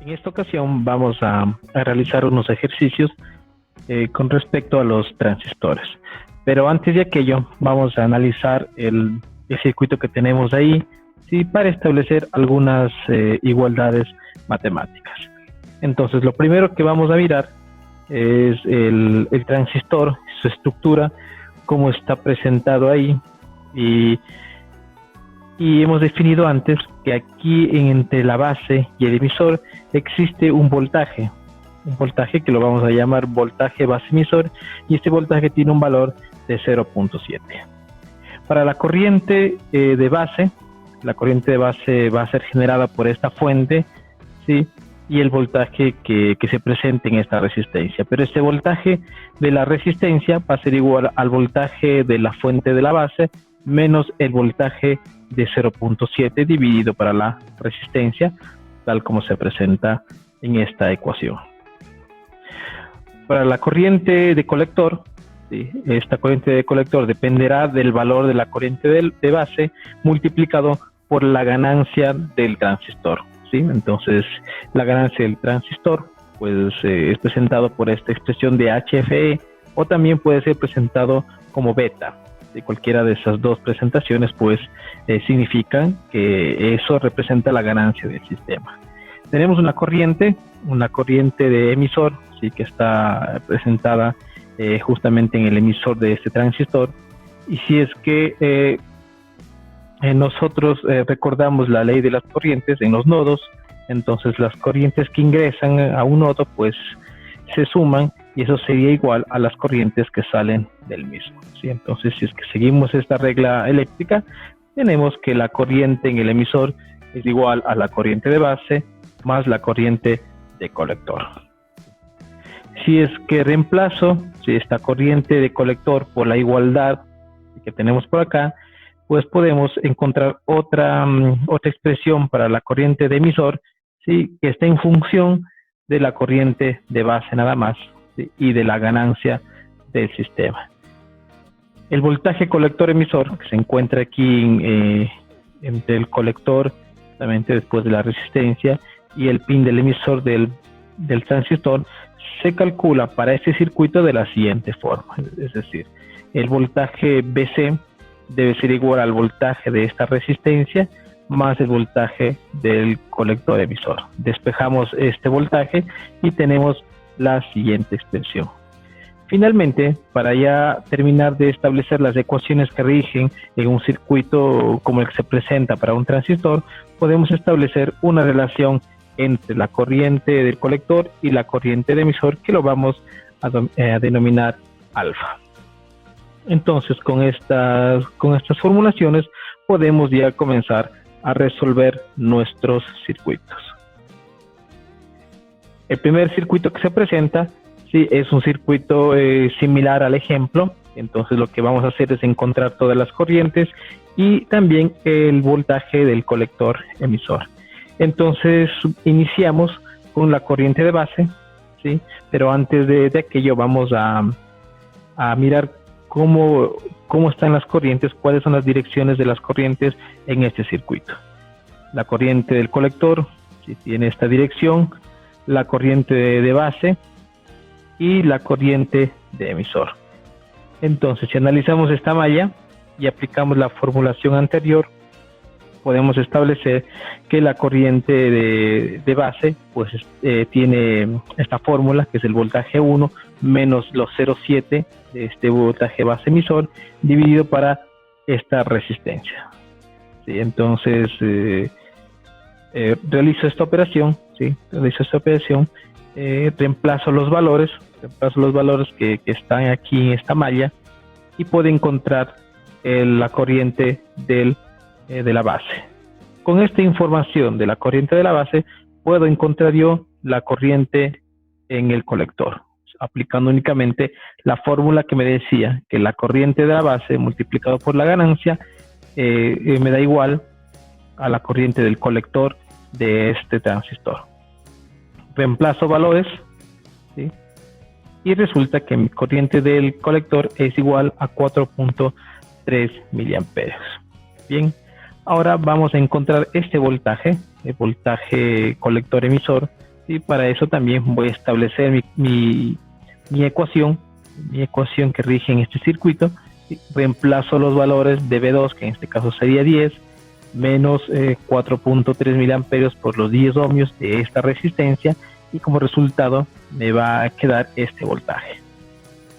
En esta ocasión vamos a realizar unos ejercicios con respecto a los transistores. Pero antes de aquello, vamos a analizar el circuito que tenemos ahí, ¿sí? Para establecer algunas igualdades matemáticas. Entonces, lo primero que vamos a mirar es el transistor, su estructura, cómo está presentado ahí. Y hemos definido antes que aquí entre la base y el emisor existe un voltaje que lo vamos a llamar voltaje base emisor, y este voltaje tiene un valor de 0.7. Para la corriente de base, la corriente de base va a ser generada por esta fuente, ¿sí? Y el voltaje que se presenta en esta resistencia. Pero este voltaje de la resistencia va a ser igual al voltaje de la fuente de la base menos el voltaje de 0.7 dividido para la resistencia, tal como se presenta en esta ecuación. Para la corriente de colector, ¿sí? Esta corriente de colector dependerá del valor de la corriente de base multiplicado por la ganancia del transistor, ¿sí? Entonces, la ganancia del transistor pues, es presentado por esta expresión de HFE, o también puede ser presentado como beta. De cualquiera de esas dos presentaciones pues significan que eso representa la ganancia del sistema. Tenemos una corriente de emisor, ¿sí? Que está presentada justamente en el emisor de este transistor. Y si es que nosotros recordamos la ley de las corrientes en los nodos, entonces las corrientes que ingresan a un nodo pues se suman, y eso sería igual a las corrientes que salen del mismo, ¿sí? Entonces, si es que seguimos esta regla eléctrica, tenemos que la corriente en el emisor es igual a la corriente de base más la corriente de colector. Si es que reemplazo esta corriente de colector por la igualdad que tenemos por acá, pues podemos encontrar otra expresión para la corriente de emisor, ¿sí? Que está en función de la corriente de base nada más, ¿sí? Y de la ganancia del sistema. El voltaje colector emisor, que se encuentra aquí entre el colector, justamente después de la resistencia, y el pin del emisor del transistor, se calcula para este circuito de la siguiente forma. Es decir, el voltaje BC debe ser igual al voltaje de esta resistencia más el voltaje del colector emisor. Despejamos este voltaje y tenemos la siguiente expresión. Finalmente, para ya terminar de establecer las ecuaciones que rigen en un circuito como el que se presenta para un transistor, podemos establecer una relación entre la corriente del colector y la corriente del emisor, que lo vamos a denominar alfa. Entonces, con estas formulaciones podemos ya comenzar a resolver nuestros circuitos. El primer circuito que se presenta, sí, es un circuito similar al ejemplo. Entonces lo que vamos a hacer es encontrar todas las corrientes y también el voltaje del colector emisor. Entonces iniciamos con la corriente de base, ¿sí? Pero antes de aquello vamos a mirar cómo están las corrientes, cuáles son las direcciones de las corrientes en este circuito. La corriente del colector, ¿sí? Tiene esta dirección, la corriente de base y la corriente de emisor. Entonces, si analizamos esta malla y aplicamos la formulación anterior, podemos establecer que la corriente de base pues tiene esta fórmula, que es el voltaje 1 menos los 0,7 de este voltaje base emisor dividido para esta resistencia, ¿sí? Entonces realizo esta operación, ¿sí? Reemplazo los valores que están aquí en esta malla y puedo encontrar la corriente de la base. Con esta información de la corriente de la base puedo encontrar yo la corriente en el colector, aplicando únicamente la fórmula que me decía que la corriente de la base multiplicado por la ganancia me da igual a la corriente del colector de este transistor. Reemplazo valores, ¿sí? Y resulta que mi corriente del colector es igual a 4.3 miliamperios. Bien, ahora vamos a encontrar este voltaje, el voltaje colector emisor, y para eso también voy a establecer mi ecuación que rige en este circuito. Reemplazo los valores de V2, que en este caso sería 10, menos 4.3 miliamperios por los 10 ohmios de esta resistencia, y como resultado me va a quedar este voltaje.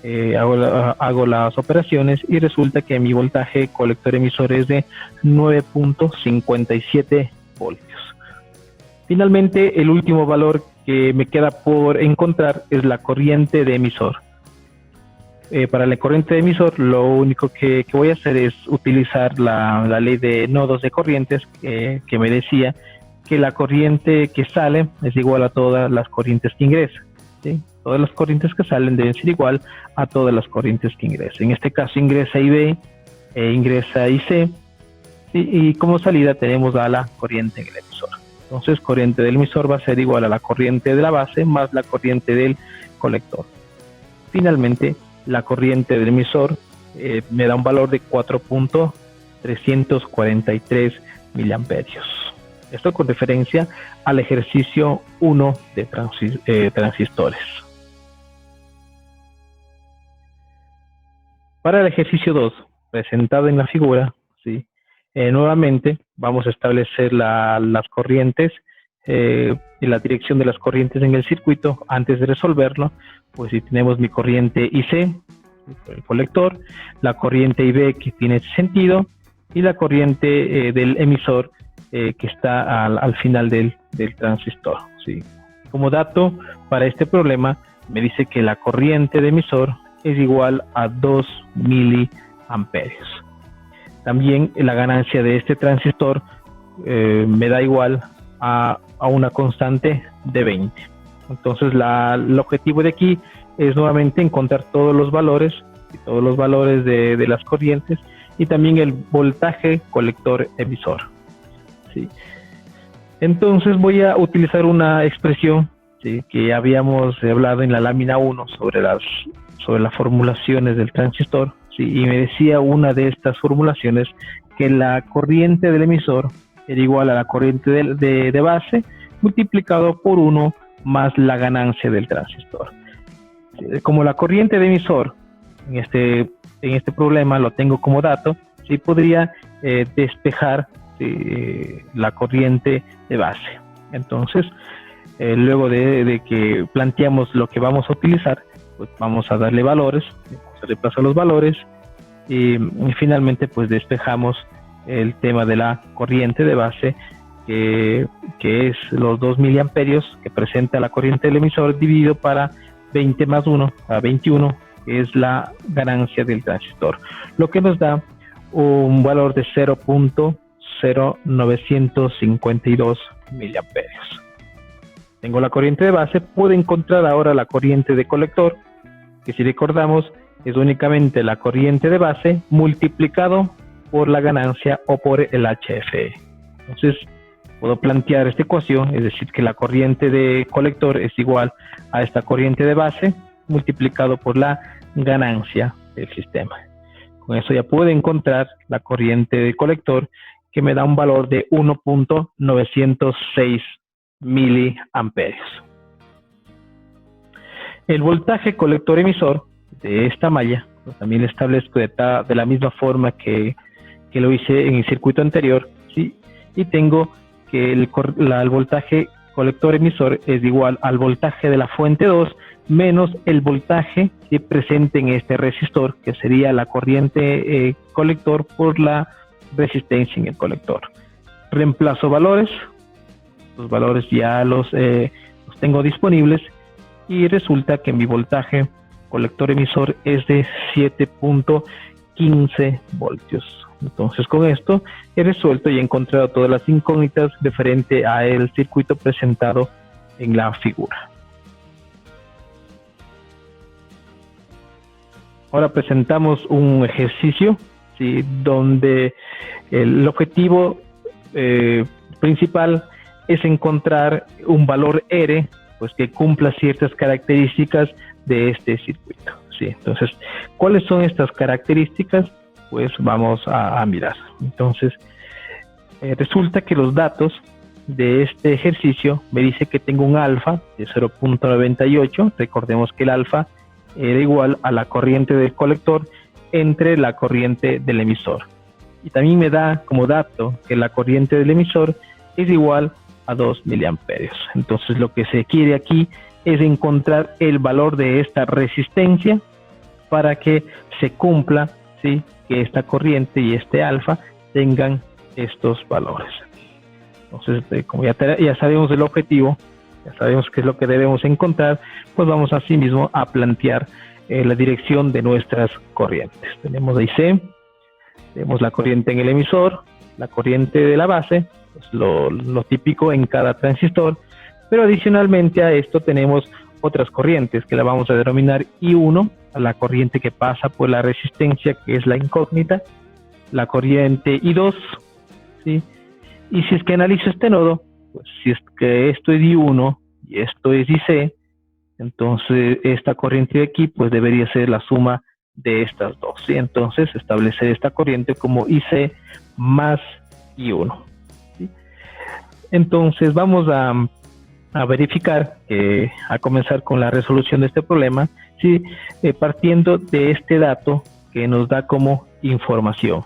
Hago las operaciones y resulta que mi voltaje colector emisor es de 9.57 voltios. Finalmente, el último valor que me queda por encontrar es la corriente de emisor. Para la corriente de emisor, lo único que voy a hacer es utilizar la ley de nodos de corrientes que me decía que la corriente que sale es igual a todas las corrientes que ingresan, ¿sí? Todas las corrientes que salen deben ser igual a todas las corrientes que ingresan. En este caso ingresa IB e ingresa IC, y como salida tenemos a la corriente en el emisor. Entonces, corriente del emisor va a ser igual a la corriente de la base más la corriente del colector. Finalmente, la corriente del emisor me da un valor de 4.343 miliamperios. Esto con referencia al ejercicio 1 de transistores. Para el ejercicio 2, presentado en la figura, ¿sí? Nuevamente vamos a establecer las corrientes y la dirección de las corrientes en el circuito. Antes de resolverlo, pues si tenemos mi corriente IC, el colector, la corriente IB que tiene sentido, y la corriente del emisor que está al final del transistor, ¿sí? Como dato para este problema, me dice que la corriente de emisor es igual a 2 miliamperios. También la ganancia de este transistor me da igual a una constante de 20. Entonces el objetivo de aquí es nuevamente encontrar todos los valores de las corrientes, y también el voltaje colector emisor, ¿sí? Entonces voy a utilizar una expresión, ¿sí?, que habíamos hablado en la lámina 1 sobre las formulaciones del transistor, ¿sí? Y me decía una de estas formulaciones que la corriente del emisor era igual a la corriente de base multiplicado por 1 más la ganancia del transistor. Como la corriente de emisor en este problema lo tengo como dato, sí podría despejar la corriente de base. Entonces, luego de que planteamos lo que vamos a utilizar, pues vamos a darle valores, se reemplazan los valores, y finalmente pues despejamos el tema de la corriente de base, que es los 2 miliamperios que presenta la corriente del emisor dividido para 20 más 1, a 21, que es la ganancia del transistor, lo que nos da un valor de 0.0952 miliamperios. Tengo la corriente de base, puedo encontrar ahora la corriente de colector, que si recordamos es únicamente la corriente de base multiplicado por la ganancia o por el HFE. Entonces puedo plantear esta ecuación, es decir, que la corriente de colector es igual a esta corriente de base multiplicado por la ganancia del sistema. Con eso ya puedo encontrar la corriente de colector, que me da un valor de 1.906 miliamperios. El voltaje colector emisor de esta malla, pues también lo establezco de la misma forma que lo hice en el circuito anterior, ¿sí? Y tengo que el voltaje colector emisor es igual al voltaje de la fuente 2 menos el voltaje que presente en este resistor, que sería la corriente colector por la resistencia en el colector. Reemplazo valores, los valores ya los tengo disponibles, y resulta que mi voltaje colector emisor es de 7.15 voltios. Entonces con esto he resuelto y he encontrado todas las incógnitas referente a el circuito presentado en la figura. Ahora presentamos un ejercicio, ¿sí?, donde el objetivo principal es encontrar un valor R, pues que cumpla ciertas características de este circuito, ¿sí? Entonces, ¿cuáles son estas características? pues vamos a mirar. Entonces, resulta que los datos de este ejercicio me dice que tengo un alfa de 0.98. Recordemos que el alfa era igual a la corriente del colector entre la corriente del emisor. Y también me da como dato que la corriente del emisor es igual a 2 miliamperios. Entonces lo que se quiere aquí es encontrar el valor de esta resistencia para que se cumpla, ¿sí?, que esta corriente y este alfa tengan estos valores. Entonces, como ya sabemos el objetivo, ya sabemos qué es lo que debemos encontrar, pues vamos así mismo a plantear la dirección de nuestras corrientes. Tenemos IC, tenemos la corriente en el emisor, la corriente de la base, pues lo típico en cada transistor, pero adicionalmente a esto tenemos otras corrientes que la vamos a denominar I1, a la corriente que pasa por la resistencia, que es la incógnita, la corriente I2, ¿sí? Y si es que analizo este nodo, pues si es que esto es I1 y esto es IC, entonces esta corriente de aquí pues debería ser la suma de estas dos, ¿sí? Entonces establecer esta corriente como IC más I1, ¿sí? Entonces vamos a verificar, a comenzar con la resolución de este problema, ¿sí? Partiendo de este dato que nos da como información.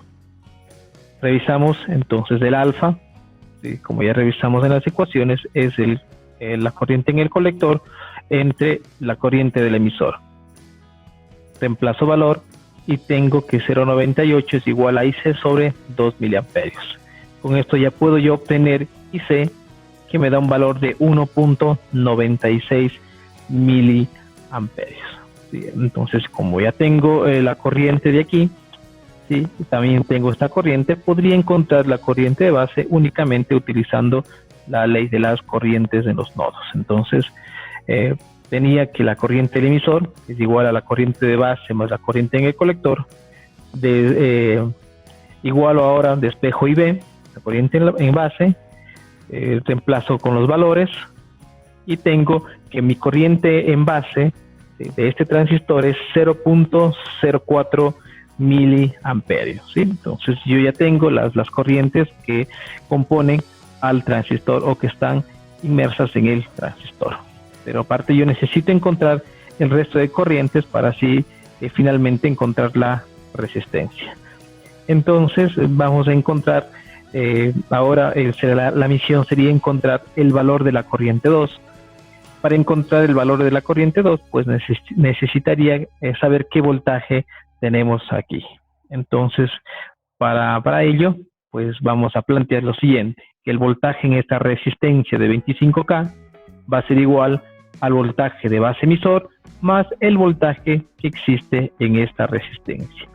Revisamos entonces el alfa, ¿sí? Como ya revisamos en las ecuaciones, es la corriente en el colector entre la corriente del emisor. Reemplazo valor y tengo que 0.98 es igual a IC sobre 2 miliamperios. Con esto ya puedo yo obtener IC, que me da un valor de 1.96 miliamperios. ¿Sí? Entonces, como ya tengo la corriente de aquí, ¿sí?, y también tengo esta corriente, podría encontrar la corriente de base únicamente utilizando la ley de las corrientes de los nodos. Entonces, tenía que la corriente del emisor es igual a la corriente de base más la corriente en el colector, igual ahora despejo IB, la corriente en base, reemplazo con los valores y tengo que mi corriente en base de este transistor es 0.04 miliamperios, ¿sí? Entonces yo ya tengo las corrientes que componen al transistor o que están inmersas en el transistor, pero aparte yo necesito encontrar el resto de corrientes para así finalmente encontrar la resistencia. Entonces vamos a encontrar ahora la misión sería encontrar el valor de la corriente 2. Para encontrar el valor de la corriente 2, pues necesitaría saber qué voltaje tenemos aquí. Entonces, para ello, pues vamos a plantear lo siguiente, que el voltaje en esta resistencia de 25K va a ser igual al voltaje de base emisor más el voltaje que existe en esta resistencia.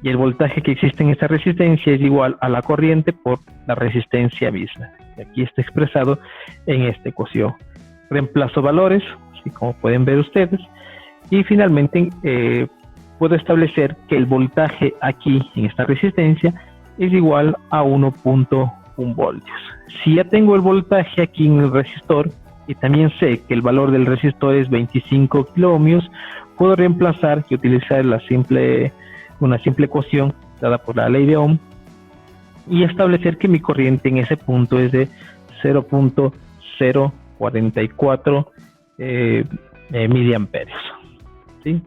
Y el voltaje que existe en esta resistencia es igual a la corriente por la resistencia misma. Y aquí está expresado en esta ecuación. Reemplazo valores, ¿sí?, como pueden ver ustedes, y finalmente puedo establecer que el voltaje aquí en esta resistencia es igual a 1.1 voltios. Si ya tengo el voltaje aquí en el resistor y también sé que el valor del resistor es 25 kiloohmios, puedo reemplazar y utilizar una simple ecuación dada por la ley de Ohm y establecer que mi corriente en ese punto es de 0.044 miliamperios, ¿sí?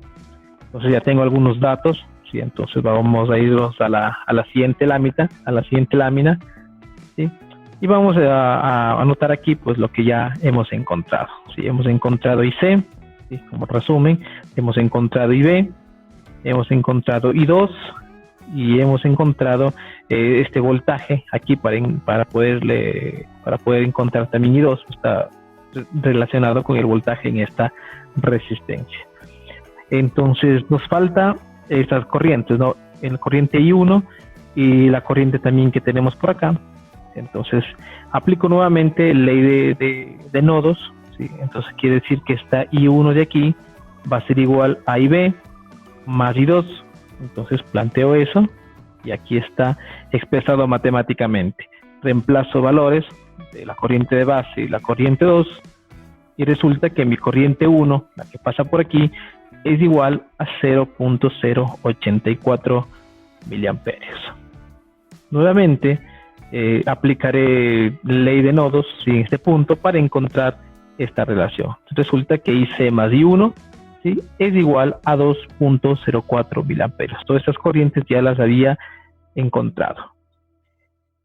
Entonces ya tengo algunos datos, ¿sí? Entonces vamos a irnos a la siguiente lámina, ¿sí? Y vamos a anotar aquí pues lo que ya hemos encontrado, ¿sí? Hemos encontrado IC, ¿sí?, como resumen, hemos encontrado IB, hemos encontrado I2 y hemos encontrado este voltaje aquí para poder encontrar también I2, está relacionado con el voltaje en esta resistencia. Entonces nos falta estas corrientes, ¿no? El corriente I1 y la corriente también que tenemos por acá. Entonces aplico nuevamente ley de nodos, ¿sí? Entonces quiere decir que esta I1 de aquí va a ser igual a IB más I2. Entonces planteo eso y aquí está expresado matemáticamente. Reemplazo valores de la corriente de base y la corriente 2 y resulta que mi corriente 1, la que pasa por aquí, es igual a 0.084 miliamperios. Nuevamente, aplicaré ley de nodos en este punto para encontrar esta relación. Resulta que IC más I1, ¿sí?, es igual a 2.04 miliamperios. Todas estas corrientes ya las había encontrado.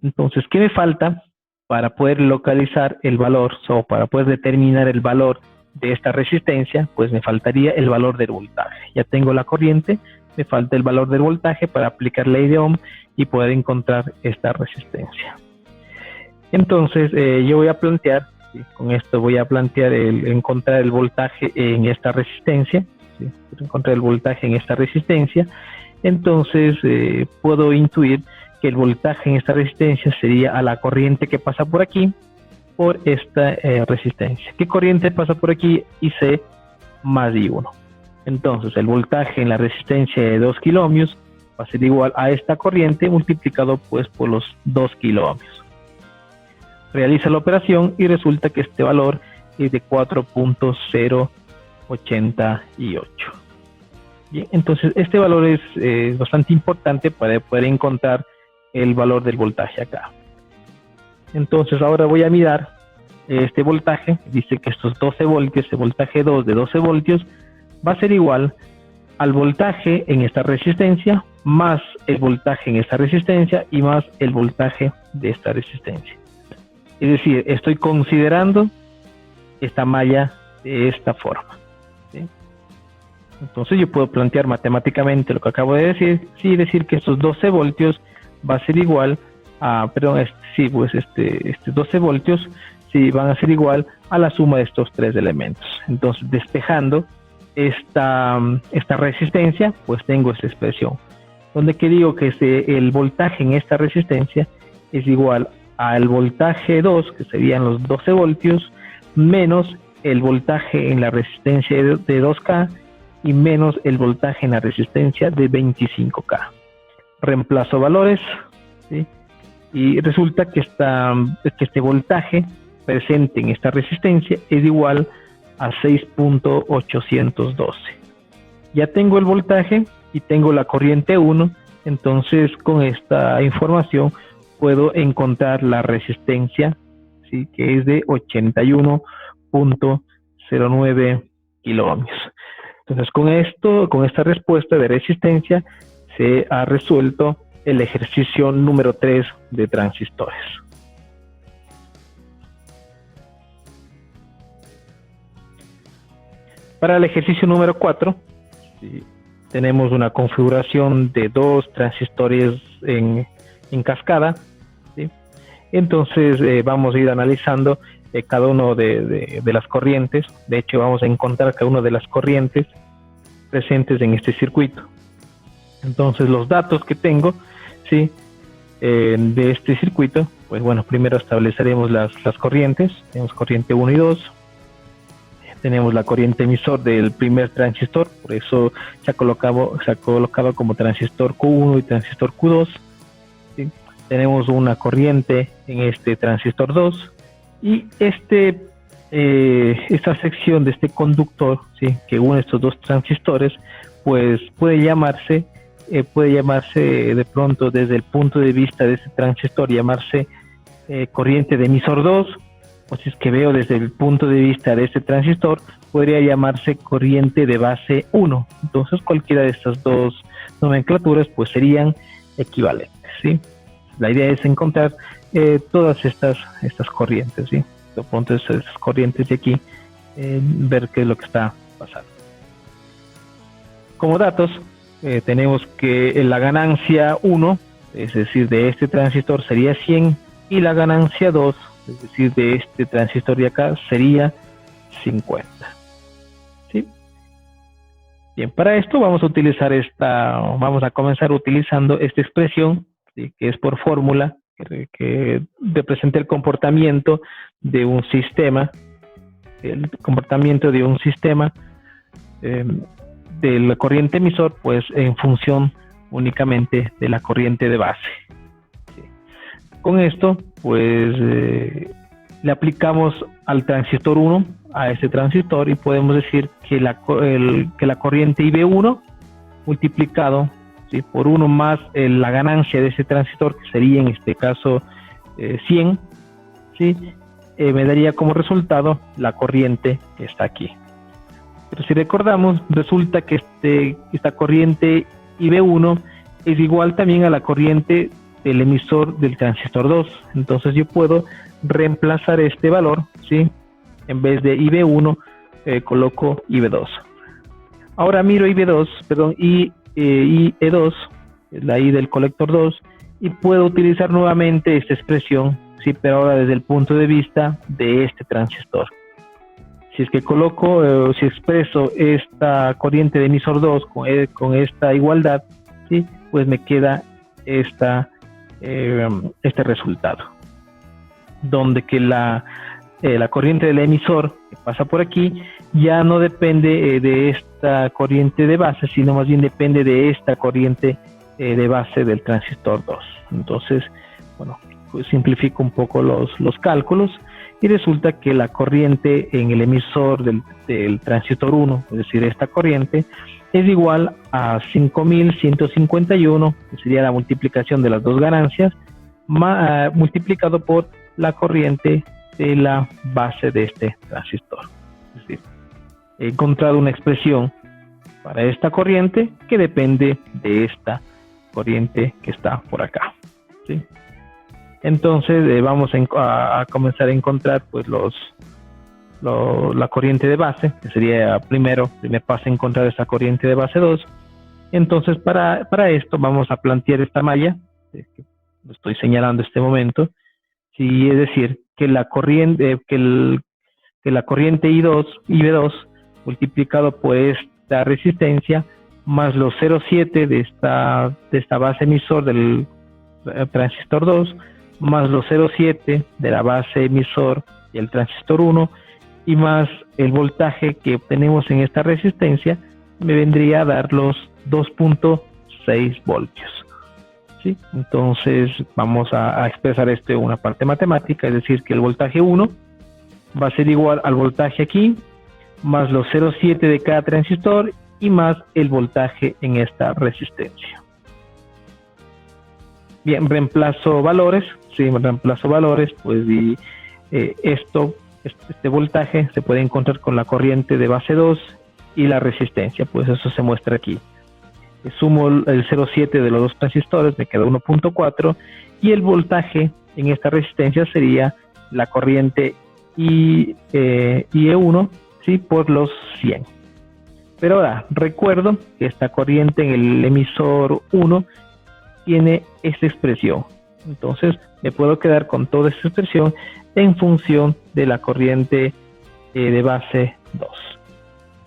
Entonces, ¿qué me falta para poder localizar el valor o para poder determinar el valor de esta resistencia? Pues me faltaría el valor del voltaje. Ya tengo la corriente, me falta el valor del voltaje para aplicar ley de Ohm y poder encontrar esta resistencia. Entonces, yo voy a plantear, ¿sí?, con esto voy a plantear encontrar el voltaje en esta resistencia, ¿sí?, encontrar el voltaje en esta resistencia. Entonces, puedo intuir que el voltaje en esta resistencia sería a la corriente que pasa por aquí, por esta resistencia. ¿Qué corriente pasa por aquí? IC más I1. Entonces, el voltaje en la resistencia de 2 kiloohmios va a ser igual a esta corriente multiplicado pues por los 2 kiloohmios. Realiza la operación y resulta que este valor es de 4.088. Bien, entonces este valor es bastante importante para poder encontrar el valor del voltaje acá. Entonces ahora voy a mirar este voltaje. Dice que estos 12 voltios, el voltaje 2 de 12 voltios va a ser igual al voltaje en esta resistencia más el voltaje en esta resistencia y más el voltaje de esta resistencia. Es decir, estoy considerando esta malla de esta forma, ¿sí? Entonces yo puedo plantear matemáticamente lo que acabo de decir, sí, decir que estos 12 voltios va a ser igual a, perdón, este 12 voltios sí van a ser igual a la suma de estos tres elementos. Entonces, despejando esta resistencia, pues tengo esta expresión, donde que digo que el voltaje en esta resistencia es igual al voltaje 2, que serían los 12 voltios, menos el voltaje en la resistencia de 2K y menos el voltaje en la resistencia de 25K. Reemplazo valores, ¿sí?, y resulta que este voltaje presente en esta resistencia es igual a 6.812. Ya tengo el voltaje y tengo la corriente 1, entonces con esta información puedo encontrar la resistencia, ¿sí?, que es de 81.09 kiloohmios. Entonces con esta respuesta de resistencia se ha resuelto el ejercicio número 3 de transistores. Para el ejercicio número 4, ¿sí?, tenemos una configuración de dos transistores en cascada, ¿sí? Entonces vamos a ir analizando cada uno de las corrientes. De hecho, vamos a encontrar cada una de las corrientes presentes en este circuito. Entonces, los datos que tengo, ¿sí?, de este circuito, pues bueno, primero estableceremos las corrientes. Tenemos corriente 1 y 2. Tenemos la corriente emisor del primer transistor, por eso se ha colocado como transistor Q1 y transistor Q2. ¿Sí? Tenemos una corriente en este transistor 2 y esta sección de este conductor, ¿sí?, que une estos dos transistores, pues puede llamarse de pronto desde el punto de vista de este transistor, llamarse corriente de emisor 2, o si es que veo desde el punto de vista de este transistor, podría llamarse corriente de base 1. Entonces cualquiera de estas dos nomenclaturas pues serían equivalentes, ¿sí? La idea es encontrar todas estas corrientes, ¿sí? De pronto esas corrientes de aquí, ver qué es lo que está pasando. Como datos, tenemos que la ganancia 1, es decir, de este transistor sería 100, y la ganancia 2, es decir, de este transistor de acá, sería 50. ¿Sí? Bien, para esto vamos a comenzar utilizando esta expresión, ¿sí?, que es por fórmula, que representa el comportamiento de un sistema, de la corriente emisor, pues en función únicamente de la corriente de base. ¿Sí? Con esto, pues le aplicamos al transistor 1, a este transistor, y podemos decir que la corriente IB1 multiplicado ¿sí? Por 1 más la ganancia de ese transistor, que sería en este caso 100, ¿sí? Me daría como resultado la corriente que está aquí. Pero si recordamos, resulta que esta corriente IB1 es igual también a la corriente del emisor del transistor 2. Entonces yo puedo reemplazar este valor, ¿sí? En vez de IB1, coloco IB2. Ahora miro IE2, la I del colector 2, y puedo utilizar nuevamente esta expresión, ¿sí? Pero ahora desde el punto de vista de este transistor. Si es que coloco, si expreso esta corriente de emisor 2 con esta igualdad, ¿sí? Pues me queda este resultado, donde que la corriente del emisor que pasa por aquí ya no depende de esta corriente de base, sino más bien depende de esta corriente de base del transistor 2. Entonces, bueno, pues simplifico un poco los cálculos y resulta que la corriente en el emisor del transistor 1, es decir, esta corriente, es igual a 5151, que sería la multiplicación de las dos ganancias, multiplicado por la corriente de la base de este transistor. Es decir, he encontrado una expresión para esta corriente que depende de esta corriente que está por acá, ¿sí? Entonces vamos a comenzar a encontrar pues la corriente de base, que sería primer paso encontrar esta corriente de base 2. Entonces para esto vamos a plantear esta malla, que lo estoy señalando en este momento, ¿sí? Es decir, que la corriente IB2 multiplicado por esta resistencia más los 0,7 de esta base emisor del transistor 2 más los 0,7 de la base emisor y el transistor 1 y más el voltaje que obtenemos en esta resistencia, me vendría a dar los 2.6 voltios. ¿Sí? Entonces vamos a expresar esto en una parte matemática, es decir, que el voltaje 1 va a ser igual al voltaje aquí, más los 0,7 de cada transistor y más el voltaje en esta resistencia. Bien, reemplazo valores, pues este voltaje se puede encontrar con la corriente de base 2 y la resistencia, pues eso se muestra aquí. Sumo el 0,7 de los dos transistores, me queda 1.4 y el voltaje en esta resistencia sería la corriente IE1, ¿sí? Por los 100. Pero ahora recuerdo que esta corriente en el emisor 1 tiene esta expresión. Entonces me puedo quedar con toda esta expresión en función de la corriente de base 2.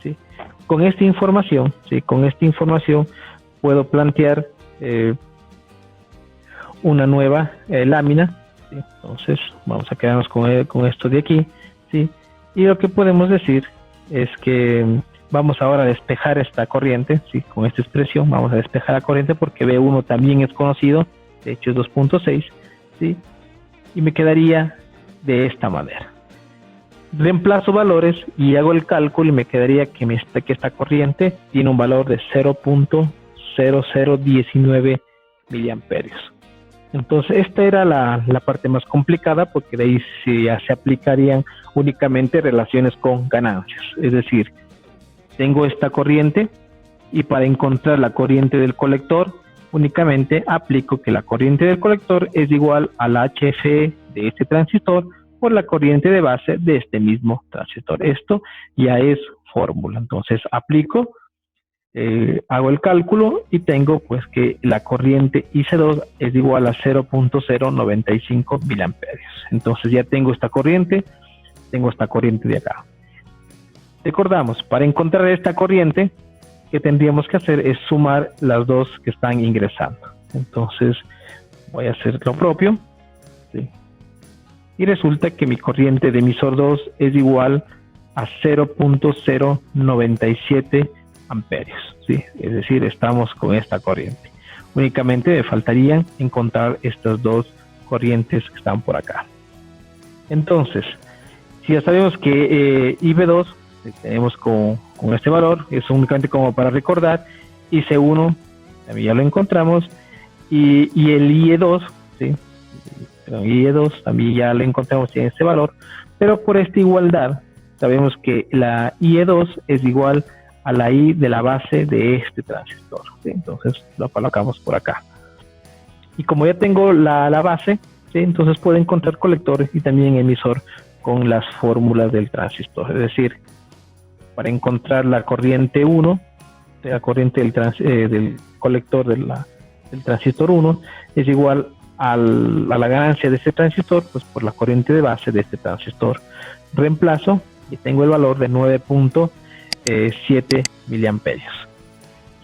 ¿Sí? Con esta información, puedo plantear una nueva lámina. ¿Sí? Entonces vamos a quedarnos con esto de aquí, ¿sí? Y lo que podemos decir es que vamos ahora a despejar esta corriente, ¿sí? Con esta expresión vamos a despejar la corriente porque B1 también es conocido, de hecho es 2.6, ¿sí? Y me quedaría de esta manera. Reemplazo valores y hago el cálculo y me quedaría que esta corriente tiene un valor de 0.0019 miliamperios. Entonces esta era la parte más complicada porque de ahí se aplicarían únicamente relaciones con ganancias. Es decir, tengo esta corriente y para encontrar la corriente del colector únicamente aplico que la corriente del colector es igual a la HFE de este transistor por la corriente de base de este mismo transistor. Esto ya es fórmula. Entonces aplico, hago el cálculo y tengo pues que la corriente IC2 es igual a 0.095 miliamperios. Entonces ya tengo esta corriente de acá. Recordamos, para encontrar esta corriente, que tendríamos que hacer es sumar las dos que están ingresando. Entonces voy a hacer lo propio, ¿sí? Y resulta que mi corriente de emisor 2 es igual a 0.097 amperios, ¿sí? Es decir, estamos con esta corriente. Únicamente me faltarían encontrar estas dos corrientes que están por acá. Entonces, si ya sabemos que IB2 tenemos con este valor, es únicamente como para recordar, IC1 también ya lo encontramos, y el IE2, ¿sí? El IE2 también ya lo encontramos en ese valor, pero por esta igualdad sabemos que la IE2 es igual a la I de la base de este transistor, ¿sí? Entonces lo colocamos por acá. Y como ya tengo la base, ¿sí? Entonces puedo encontrar colector y también emisor con las fórmulas del transistor. Es decir, para encontrar la corriente 1, la corriente del colector del transistor 1 es igual a la ganancia de este transistor, pues por la corriente de base de este transistor. Reemplazo y tengo el valor de 9.7 miliamperios.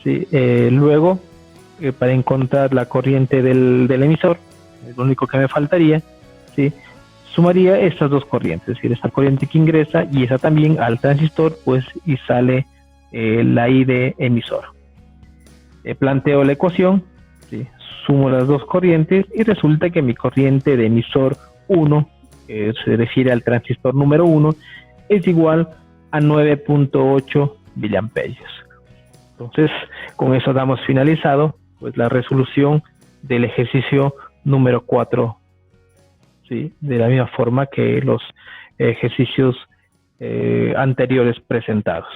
¿Sí? Luego, para encontrar la corriente del emisor, es lo único que me faltaría, ¿sí? Sumaría estas dos corrientes, es decir, esta corriente que ingresa y esa también al transistor, pues, y sale la I de emisor. Planteo la ecuación, ¿sí? Sumo las dos corrientes y resulta que mi corriente de emisor 1, que se refiere al transistor número 1, es igual a 9.8 miliamperios. Entonces, con eso damos finalizado pues la resolución del ejercicio número 4, ¿sí? De la misma forma que los ejercicios anteriores presentados.